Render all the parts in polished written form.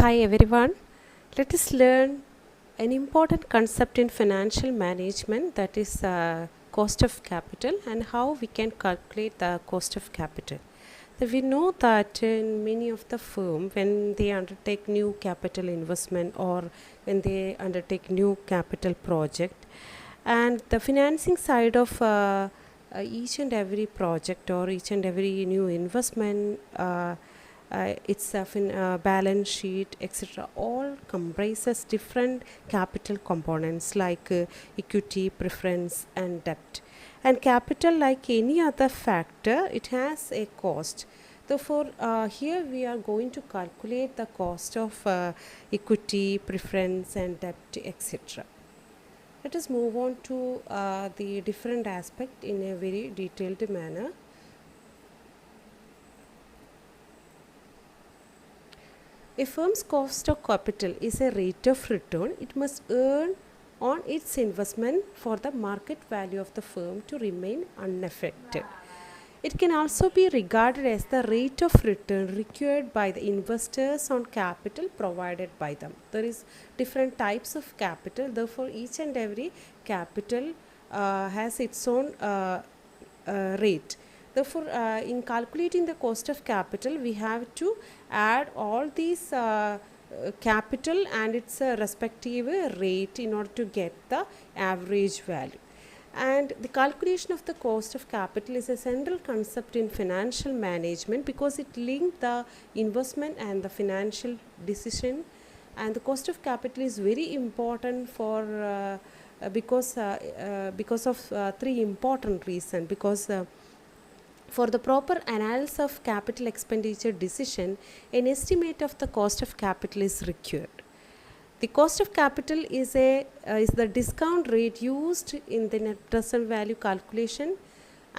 Hi everyone. Let us learn an important concept in financial management, that is cost of capital, and how we can calculate the cost of capital. So we know that in many of the firm, when they undertake new capital investment or when they undertake new capital project, and the financing side of each and every project or each and every new investment, its balance sheet, etc., all comprises different capital components like equity, preference, and debt. And capital, like any other factor, it has a cost. Therefore, here we are going to calculate the cost of equity, preference, and debt, etc. Let us move on to the different aspect in a very detailed manner. A firm's cost of capital is a rate of return it must earn on its investment for the market value of the firm to remain unaffected. It can also be regarded as the rate of return required by the investors on capital provided by them. There is different types of capital, therefore each and every capital has its own rate. Therefore, in calculating the cost of capital, we have to add all these capital and its respective rate in order to get the average value. And the calculation of the cost of capital is a central concept in financial management because it links the investment and the financial decision. And the cost of capital is very important for because of three important reasons. Because for the proper analysis of capital expenditure decision, an estimate of the cost of capital is required. The cost of capital is the discount rate used in the net present value calculation,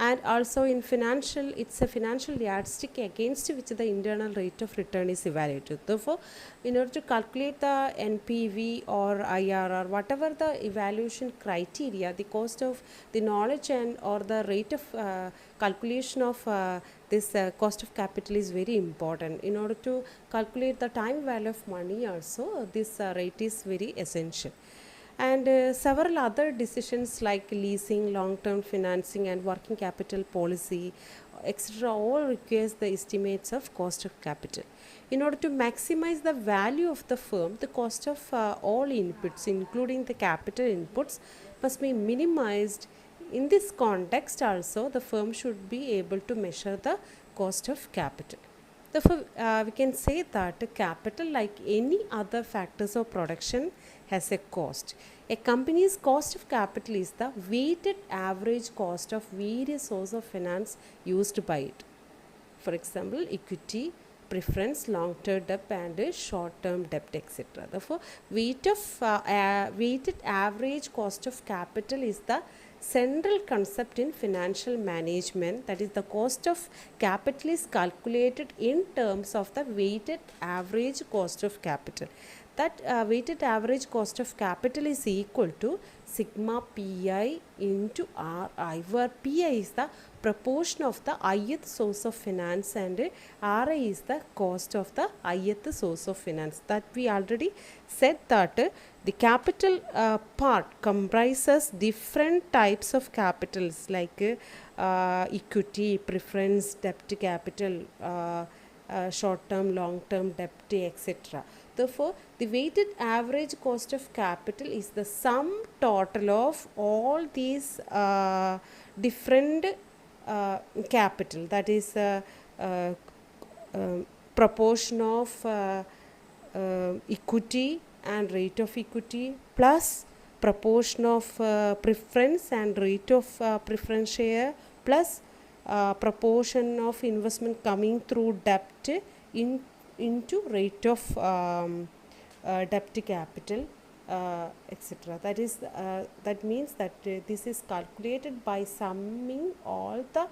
and also in financial, it's a financial yardstick against which the internal rate of return is evaluated. Therefore, in order to calculate the NPV or IRR, whatever the evaluation criteria, the cost of the knowledge and or the rate of calculation of this cost of capital is very important. In order to calculate the time value of money also, this rate is very essential. And several other decisions like leasing, long-term financing, and working capital policy, etc., all requires the estimates of cost of capital. In order to maximize the value of the firm, the cost of all inputs, including the capital inputs, must be minimized. In this context also, the firm should be able to measure the cost of capital. Therefore, we can say that capital, like any other factors of production, has a cost. A company's cost of capital is the weighted average cost of various sources of finance used by it. For example, equity, preference, long-term debt, and short-term debt, etc. Therefore, weighted average cost of capital is the central concept in financial management. That is, the cost of capital is calculated in terms of the weighted average cost of capital. That weighted average cost of capital is equal to sigma pi into Ri, where pi is the proportion of the ith source of finance and Ri is the cost of the ith source of finance. That we already said that the capital part comprises different types of capitals like equity, preference, debt capital, short-term, long-term debt, etc. Therefore, the weighted average cost of capital is the sum total of all these different capital, that is proportion of equity and rate of equity plus proportion of preference and rate of preference share plus proportion of investment coming through debt into rate of debt capital, etc. That means that this is calculated by summing all the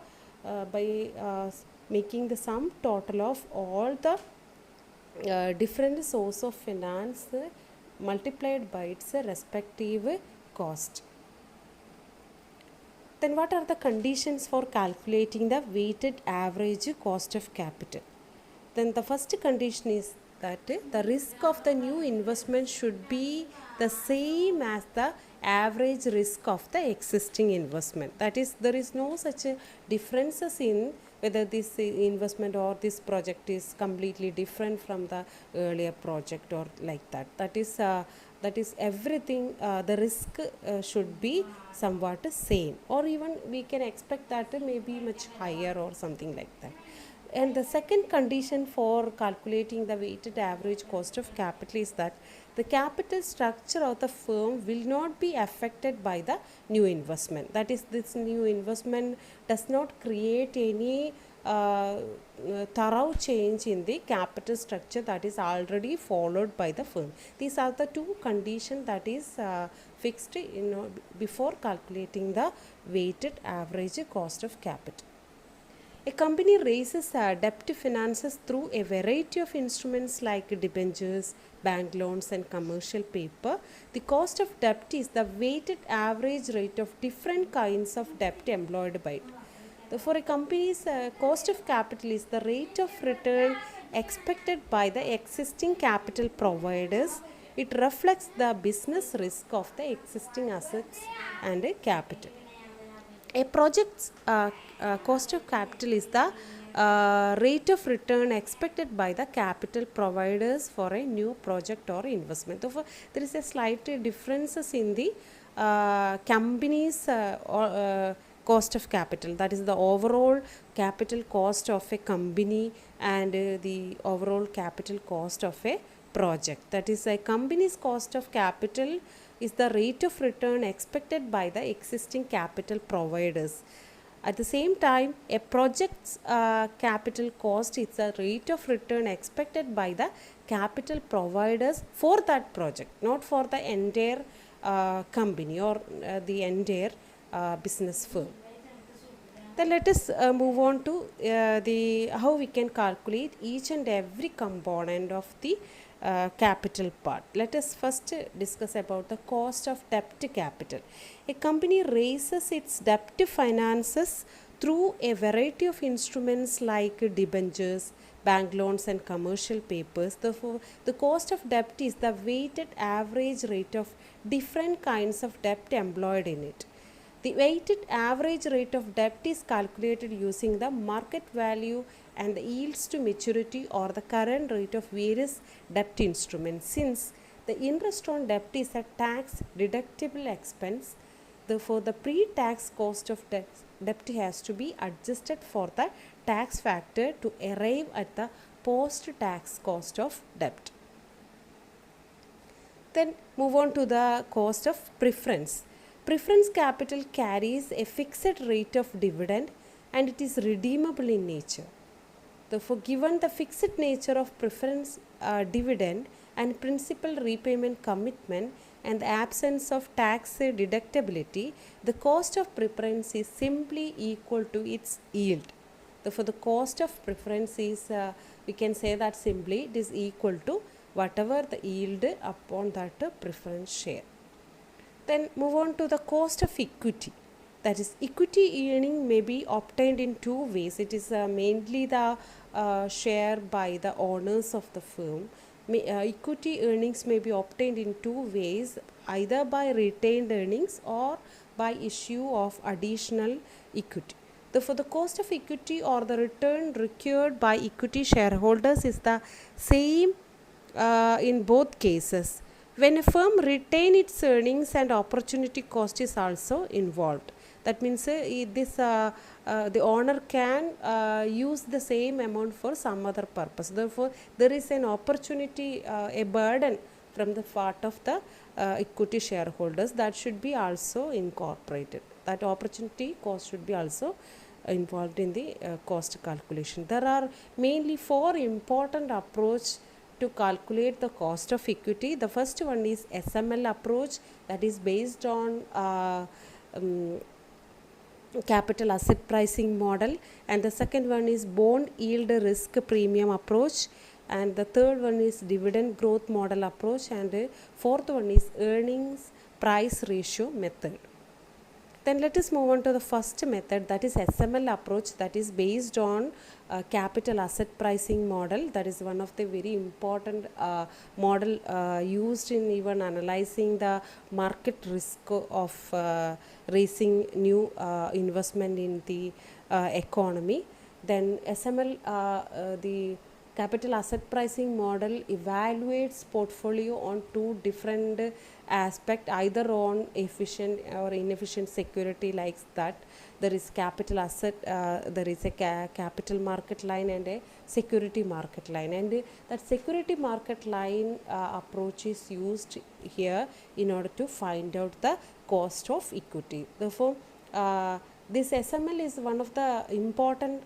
by making the sum total of all the different source of finance multiplied by its respective cost. Then what are the conditions for calculating the weighted average cost of capital? Then the first condition is that the risk of the new investment should be the same as the average risk of the existing investment. That is, there is no such a differences in whether this investment or this project is completely different from the earlier project or like that. That is everything, the risk should be somewhat same, or even we can expect that it may be much higher or something like that. And the second condition for calculating the weighted average cost of capital is that the capital structure of the firm will not be affected by the new investment. That is, this new investment does not create any thorough change in the capital structure that is already followed by the firm. These are the two conditions that is fixed before calculating the weighted average cost of capital. A company raises debt finances through a variety of instruments like debentures, bank loans, and commercial paper. The cost of debt is the weighted average rate of different kinds of debt employed by it. For a company's cost of capital is the rate of return expected by the existing capital providers. It reflects the business risk of the existing assets and capital. A project's cost of capital is the rate of return expected by the capital providers for a new project or investment. Therefore, there is a slight differences in the company's cost of capital. That is the overall capital cost of a company and the overall capital cost of a project. That is, a company's cost of capital is the rate of return expected by the existing capital providers. At the same time, a project's capital cost is the rate of return expected by the capital providers for that project, not for the entire company or the entire business firm. Then let us move on to how we can calculate each and every component of the capital part. Let us first discuss about the cost of debt capital. A company raises its debt finances through a variety of instruments like debentures, bank loans, and commercial papers. Therefore, the cost of debt is the weighted average rate of different kinds of debt employed in it. The weighted average rate of debt is calculated using the market value and the yields to maturity or the current rate of various debt instruments. Since the interest on debt is a tax deductible expense, therefore the pre-tax cost of debt has to be adjusted for the tax factor to arrive at the post-tax cost of debt. Then move on to the cost of preference. Preference capital carries a fixed rate of dividend and it is redeemable in nature. Therefore, given the fixed nature of preference dividend and principal repayment commitment and the absence of tax deductibility, the cost of preference is simply equal to its yield. Therefore, the cost of preference is, we can say that simply it is equal to whatever the yield upon that preference share. Then move on to the cost of equity. That is, equity earning may be obtained in two ways. It is mainly the share by the owners of the firm. Equity earnings may be obtained in two ways, either by retained earnings or by issue of additional equity. Therefore, the cost of equity or the return required by equity shareholders is the same in both cases. When a firm retains its earnings and opportunity cost is also involved. That means the owner can use the same amount for some other purpose. Therefore, there is an opportunity, a burden from the part of the equity shareholders that should be also incorporated. That opportunity cost should be also involved in the cost calculation. There are mainly four important approaches to calculate the cost of equity. The first one is Sml approach, that is based on capital asset pricing model, and the second one is bond yield risk premium approach, and the third one is dividend growth model approach, and fourth one is earnings price ratio method. Then let us move on to the first method, that is SML approach, that is based on capital asset pricing model. That is one of the very important model used in even analyzing the market risk of raising new investment in the economy. Then SML, the capital asset pricing model evaluates portfolio on two different aspects, either on efficient or inefficient security, like that. There is capital asset, there is a capital market line and a security market line, and that security market line approach is used here in order to find out the cost of equity. Therefore, this SML is one of the important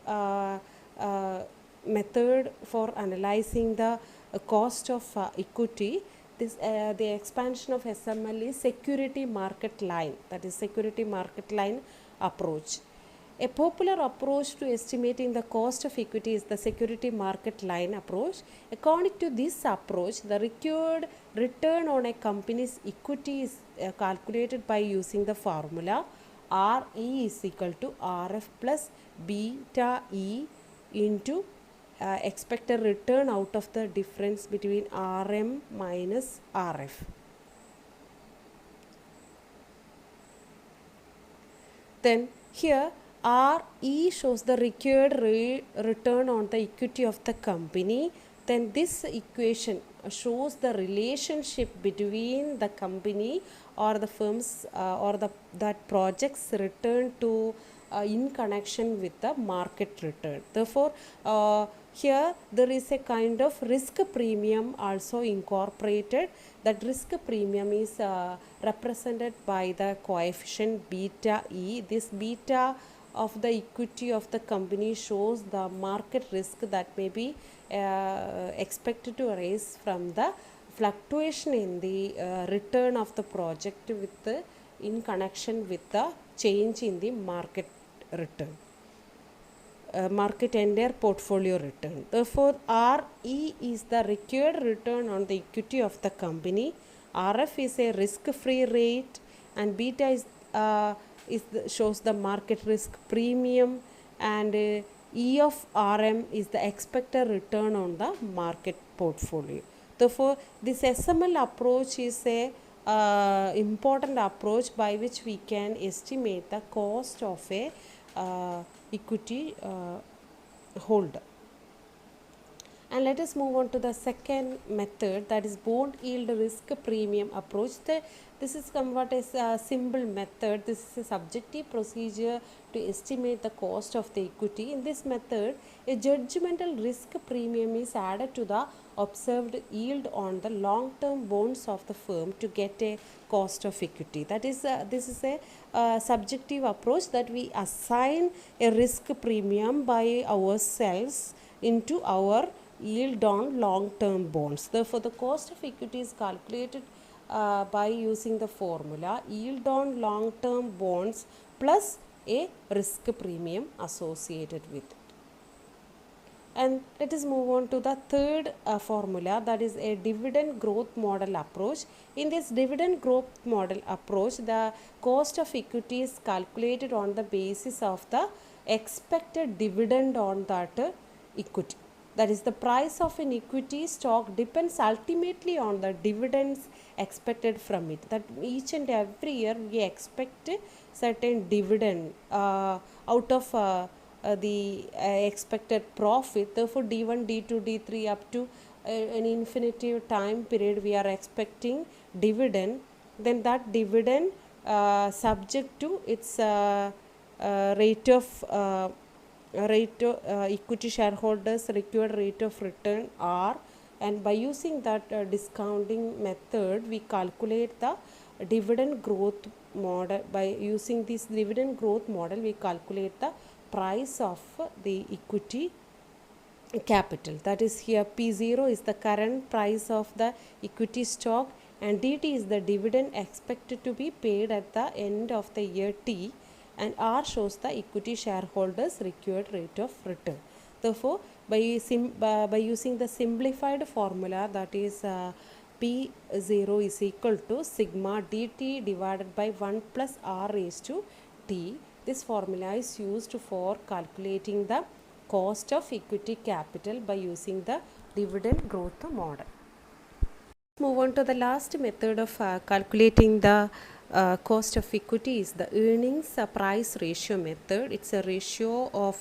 method for analyzing the cost of equity. This the expansion of SML is security market line, that is security market line approach. A popular approach to estimating the cost of equity is the security market line approach. According to this approach, the required return on a company's equity is calculated by using the formula RE is equal to RF plus beta E into expected return out of the difference between RM minus RF. Then here RE shows the required return on the equity of the company. Then this equation shows the relationship between the company or the firms or that project's return to in connection with the market return. Therefore, here there is a kind of risk premium also incorporated. That risk premium is represented by the coefficient beta E. This beta of the equity of the company shows the market risk that may be expected to arise from the fluctuation in the return of the project with the, in connection with the change in the market return. Market entire portfolio return. Therefore, RE is the required return on the equity of the company. RF is a risk-free rate, and beta is shows the market risk premium, and E of RM is the expected return on the market portfolio. Therefore, this SML approach is a important approach by which we can estimate the cost of a equity holder. And let us move on to the second method, that is bond yield risk premium approach. This is somewhat a simple method. This is a subjective procedure to estimate the cost of the equity. In this method, a judgmental risk premium is added to the observed yield on the long-term bonds of the firm to get a cost of equity. That is, this is a subjective approach that we assign a risk premium by ourselves into our yield on long-term bonds. Therefore, the cost of equity is calculated by using the formula yield on long-term bonds plus a risk premium associated with it. And let us move on to the third formula, that is a dividend growth model approach. In this dividend growth model approach, the cost of equity is calculated on the basis of the expected dividend on that equity. That is, the price of an equity stock depends ultimately on the dividends expected from it. That each and every year we expect certain dividend out of the expected profit. Therefore, D1, D2, D3 up to an infinitive time period we are expecting dividend. Then that dividend subject to its rate of equity shareholders required rate of return R, and by using that discounting method we calculate the dividend growth model. By using this dividend growth model we calculate the price of the equity capital. That is, here P0 is the current price of the equity stock, and DT is the dividend expected to be paid at the end of the year T, and R shows the equity shareholders required rate of return. Therefore, by using the simplified formula, that is P0 is equal to sigma dt divided by 1 plus R raised to T. This formula is used for calculating the cost of equity capital by using the dividend growth model. Move on to the last method of calculating the cost of equity is the earnings price ratio method. It's a ratio of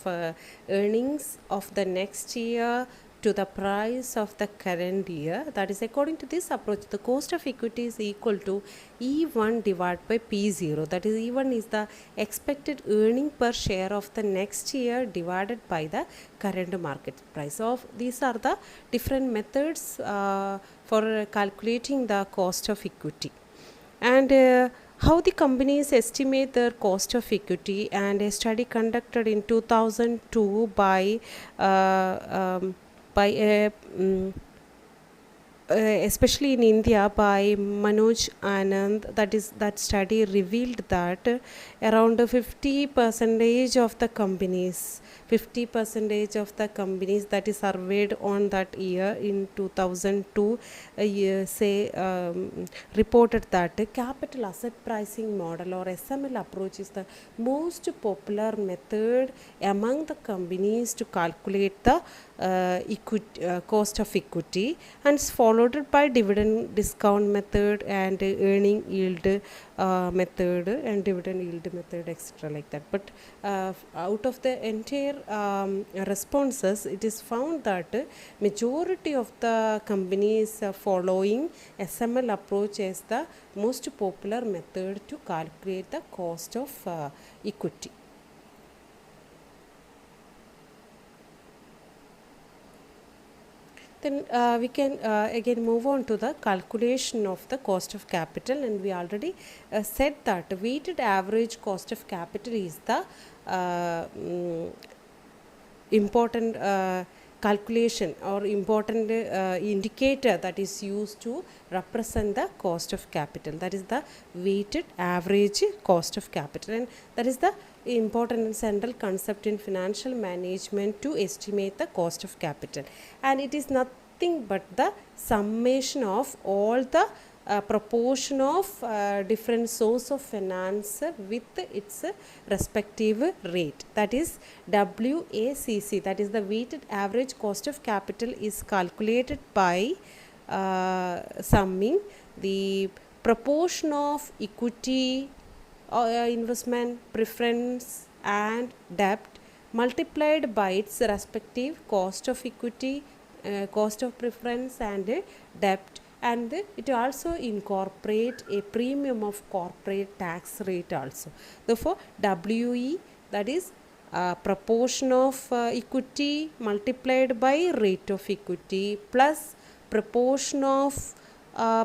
earnings of the next year to the price of the current year. That is, according to this approach, the cost of equity is equal to E1 divided by P0. That is, E1 is the expected earning per share of the next year divided by the current market price. So these are the different methods for calculating the cost of equity. And how the companies estimate their cost of equity, and a study conducted in 2002 by especially in India by Manoj Anand, that study revealed that around 50% of the companies, 50% of the companies that is surveyed on that year in 2002 reported that capital asset pricing model or SML approach is the most popular method among the companies to calculate the cost of equity, and is followed by dividend discount method and earning yield method and dividend yield method, etc. like that. But out of the entire responses, it is found that majority of the companies following SML approach as the most popular method to calculate the cost of equity. Then we can again move on to the calculation of the cost of capital, and we already said that weighted average cost of capital is the important calculation or important indicator that is used to represent the cost of capital. That is the weighted average cost of capital, and that is the important and central concept in financial management to estimate the cost of capital. And it is nothing but the summation of all the proportion of different source of finance with its respective rate. That is WACC, that is the weighted average cost of capital, is calculated by summing the proportion of equity, investment, preference and debt multiplied by its respective cost of equity, cost of preference and debt, and it also incorporate a premium of corporate tax rate also. Therefore, WE, that is proportion of equity multiplied by rate of equity plus proportion of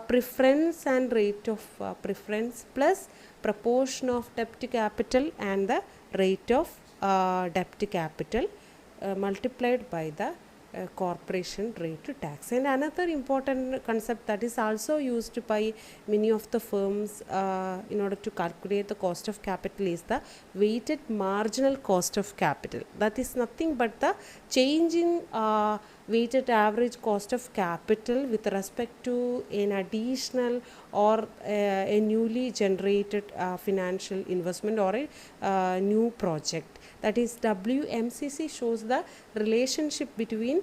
preference and rate of preference plus proportion of debt to capital and the rate of debt to capital multiplied by the corporation rate to tax. And another important concept that is also used by many of the firms in order to calculate the cost of capital is the weighted marginal cost of capital. That is nothing but the change in weighted average cost of capital with respect to an additional or a newly generated financial investment or a new project. That is, WMCC shows the relationship between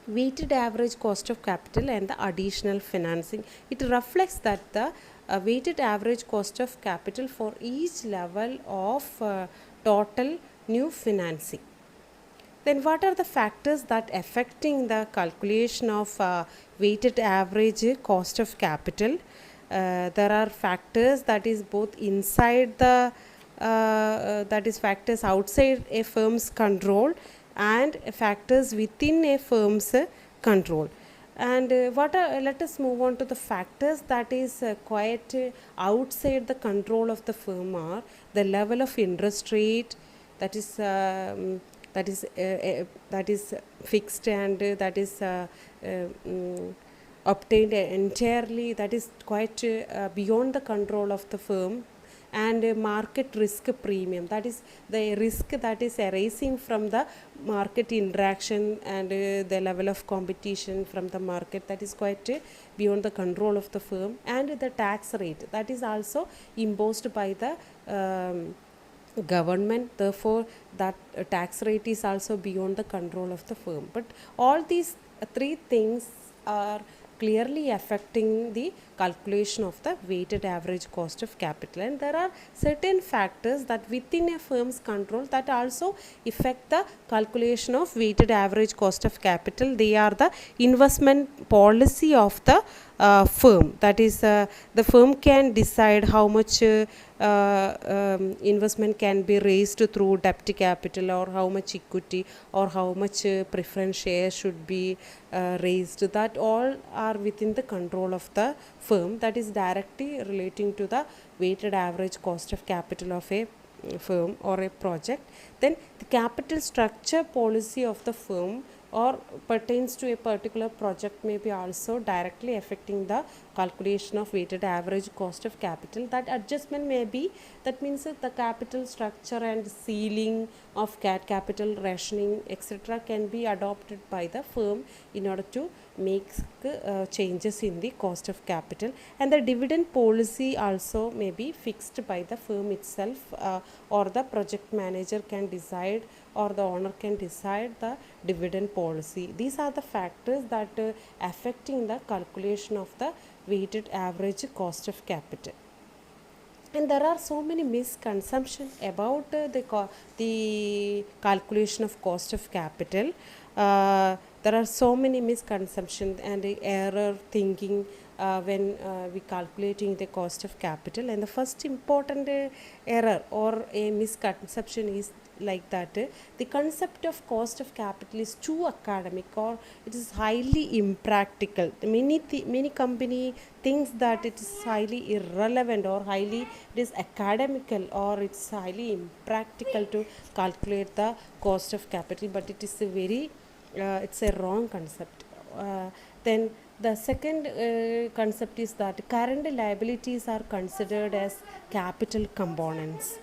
weighted average cost of capital and the additional financing. It reflects that the weighted average cost of capital for each level of total new financing. Then what are the factors that affecting the calculation of weighted average cost of capital? There are factors that is both inside the that is factors outside a firm's control and factors within a firm's control. And let us move on to the factors that is quite outside the control of the firm are the level of interest rate, that is fixed and that is obtained entirely, that is quite beyond the control of the firm, and market risk premium, that is the risk that is arising from the market interaction and the level of competition from the market, that is quite beyond the control of the firm, and the tax rate that is also imposed by the government, therefore that tax rate is also beyond the control of the firm. But all these three things are clearly affecting the calculation of the weighted average cost of capital, and there are certain factors that within a firm's control that also affect the calculation of weighted average cost of capital. They are the investment policy of the firm. That is, the firm can decide how much investment can be raised through debt capital, or how much equity, or how much preference shares should be raised. That all are within the control of the firm. That is directly relating to the weighted average cost of capital of a firm or a project. Then the capital structure policy of the firm or pertains to a particular project may be also directly affecting the calculation of weighted average cost of capital. That adjustment may be, that means that the capital structure and ceiling of capital rationing etc. can be adopted by the firm in order to make changes in the cost of capital. And the dividend policy also may be fixed by the firm itself, or the project manager can decide, or the owner can decide the dividend policy. These are the factors that affecting the calculation of the weighted average cost of capital. And there are so many misconceptions about the calculation of cost of capital. There are so many misconceptions and error thinking when we calculating the cost of capital. And the first important error or a misconception is like that the concept of cost of capital is too academic, or it is highly impractical. Many company thinks that it is highly irrelevant, or highly it is academical, or it's highly impractical to calculate the cost of capital, but it is a very it's a wrong concept. Then the second concept is that current liabilities are considered as capital components.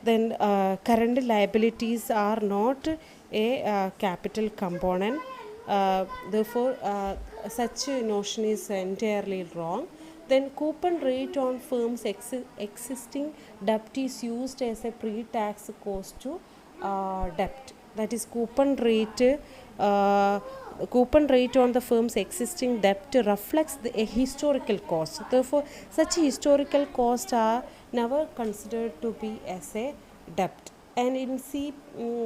Then current liabilities are not a capital component. Therefore, such notion is entirely wrong. Then coupon rate on firms' existing debt is used as a pre-tax cost to debt. That is, coupon rate on the firm's existing debt reflects a historical cost. Therefore, such historical costs are never considered to be as a debt. And in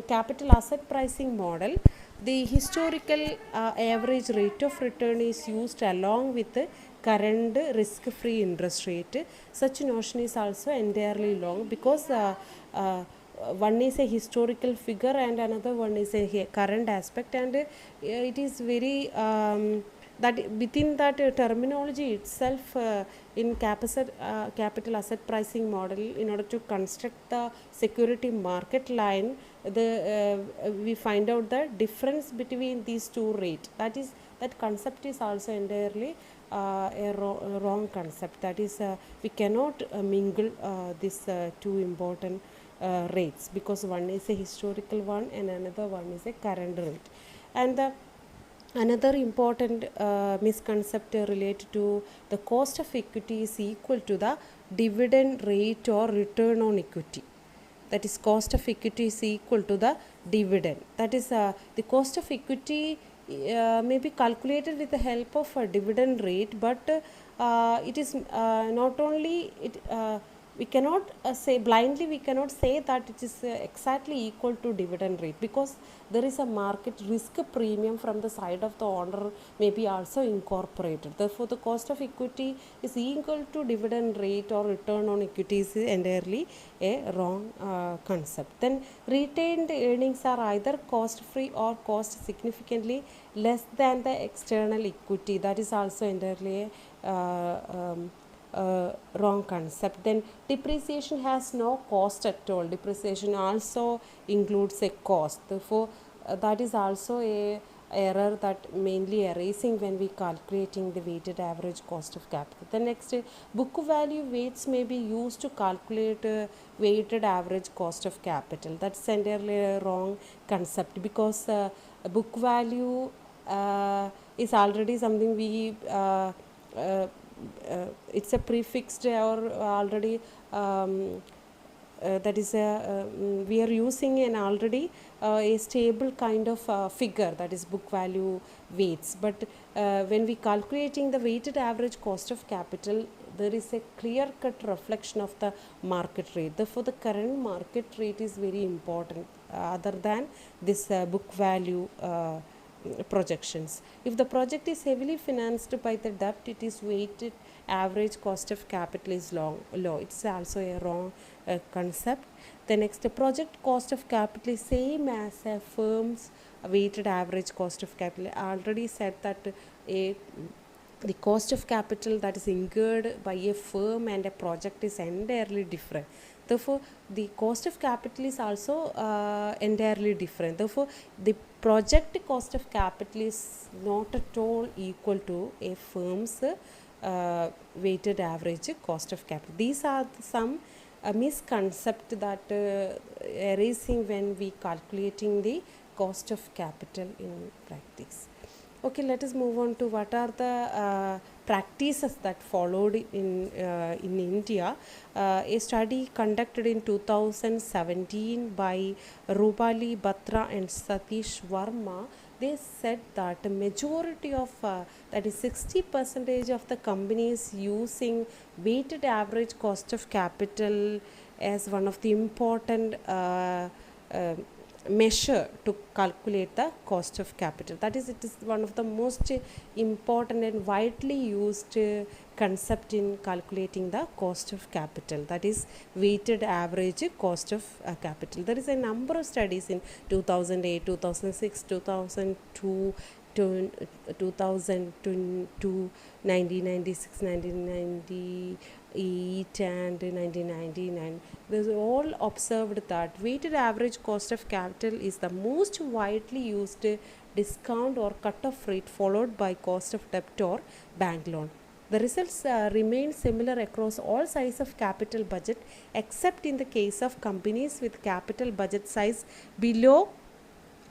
capital asset pricing model, the historical average rate of return is used along with the current risk-free interest rate. Such notion is also entirely wrong, because one is a historical figure and another one is a current aspect, and it is very that within that terminology itself, in capital asset pricing model, in order to construct the security market line, we find out the difference between these two rates. That concept is also entirely a wrong concept. That is, we cannot mingle these two important rates, because one is a historical one and another one is a current rate. And another important misconception related to the cost of equity is equal to the dividend rate or return on equity. That is, cost of equity is equal to the dividend. That is, the cost of equity may be calculated with the help of a dividend rate, but it is not only it. We cannot say blindly, we cannot say that it is exactly equal to dividend rate, because there is a market risk premium from the side of the owner may be also incorporated. Therefore, the cost of equity is equal to dividend rate or return on equity is entirely a wrong concept. Then retained earnings are either cost free or cost significantly less than the external equity. That is also entirely a wrong concept. Then depreciation has no cost at all. Depreciation also includes a cost. Therefore, that is also a error that mainly arising when we calculating the weighted average cost of capital. The next, book value weights may be used to calculate weighted average cost of capital. That's entirely a wrong concept, because book value is already something we it's a prefixed or already that is we are using an already a stable kind of figure, that is book value weights, but when we calculating the weighted average cost of capital, there is a clear cut reflection of the market rate. Therefore the current market rate is very important other than this book value projections. If the project is heavily financed by the debt, it is weighted average cost of capital is low. It's also a wrong concept. The next, project cost of capital is same as a firm's weighted average cost of capital. I already said that the cost of capital that is incurred by a firm and a project is entirely different. Therefore the cost of capital is also entirely different. Therefore the project cost of capital is not at all equal to a firm's weighted average cost of capital. These are some misconcept that arising when we calculating the cost of capital in practice. Okay, let us move on to what are the practices that followed in India. A study conducted in 2017 by Rupali Batra and Satish Verma, they said that a majority of that is 60% of the companies using weighted average cost of capital as one of the important measure to calculate the cost of capital. That is, it is one of the most important and widely used concept in calculating the cost of capital, that is weighted average cost of capital. There is a number of studies in 2008, 2006, 2002 to 2002, 1996, 1998 and 1999. There's all observed that weighted average cost of capital is the most widely used discount or cut-off rate, followed by cost of debt or bank loan. The results remain similar across all sizes of capital budget, except in the case of companies with capital budget size below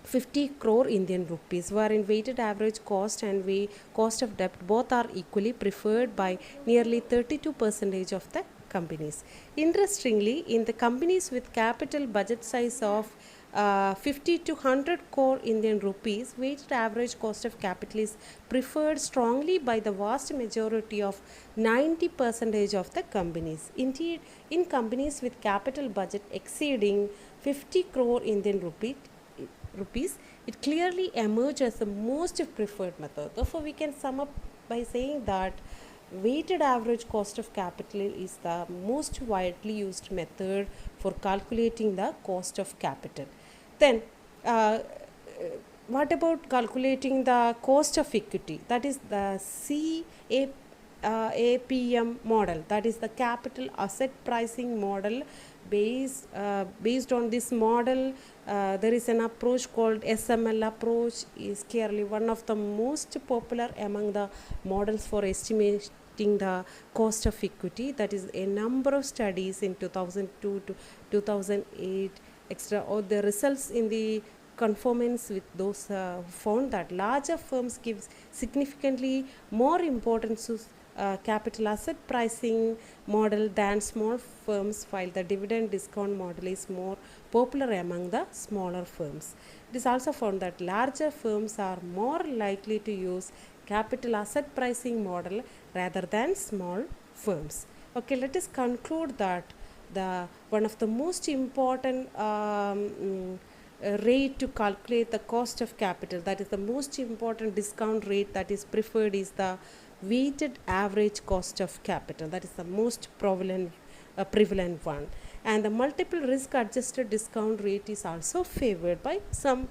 50 crore Indian rupees, wherein weighted average cost and cost of debt both are equally preferred by nearly 32% of the companies. Interestingly, in the companies with capital budget size of 50 to 100 crore Indian rupees, weighted average cost of capital is preferred strongly by the vast majority of 90% of the companies. Indeed, in companies with capital budget exceeding 50 crore Indian rupees, it clearly emerges as the most preferred method. Therefore, we can sum up by saying that weighted average cost of capital is the most widely used method for calculating the cost of capital. Then, what about calculating the cost of equity? That is the APM model, that is the capital asset pricing model. Based on this model, there is an approach called Sml Approach, is clearly one of the most popular among the models for estimating the cost of equity. That is a number of studies in 2002 to 2008 or the results in the conformance with those found that larger firms give significantly more importance to capital asset pricing model than small firms, while the dividend discount model is more popular among the smaller firms. It is also found that larger firms are more likely to use capital asset pricing model rather than small firms. Okay, let us conclude that one of the most important rate to calculate the cost of capital, that is the most important discount rate that is preferred, is the weighted average cost of capital. That is the most prevalent one, and the multiple risk adjusted discount rate is also favored by some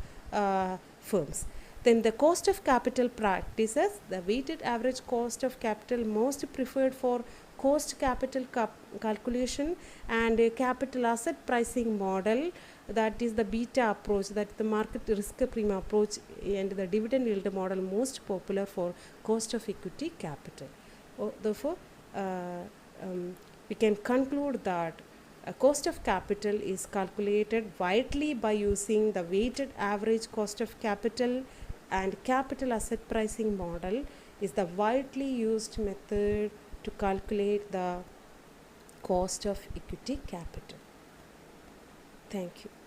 firms. Then the cost of capital practices, the weighted average cost of capital most preferred for cost capital calculation, and a capital asset pricing model, that is the beta approach, that is the market risk premium approach, and the dividend yield model most popular for cost of equity capital. Therefore, we can conclude that a cost of capital is calculated widely by using the weighted average cost of capital, and capital asset pricing model is the widely used method to calculate the cost of equity capital. Thank you.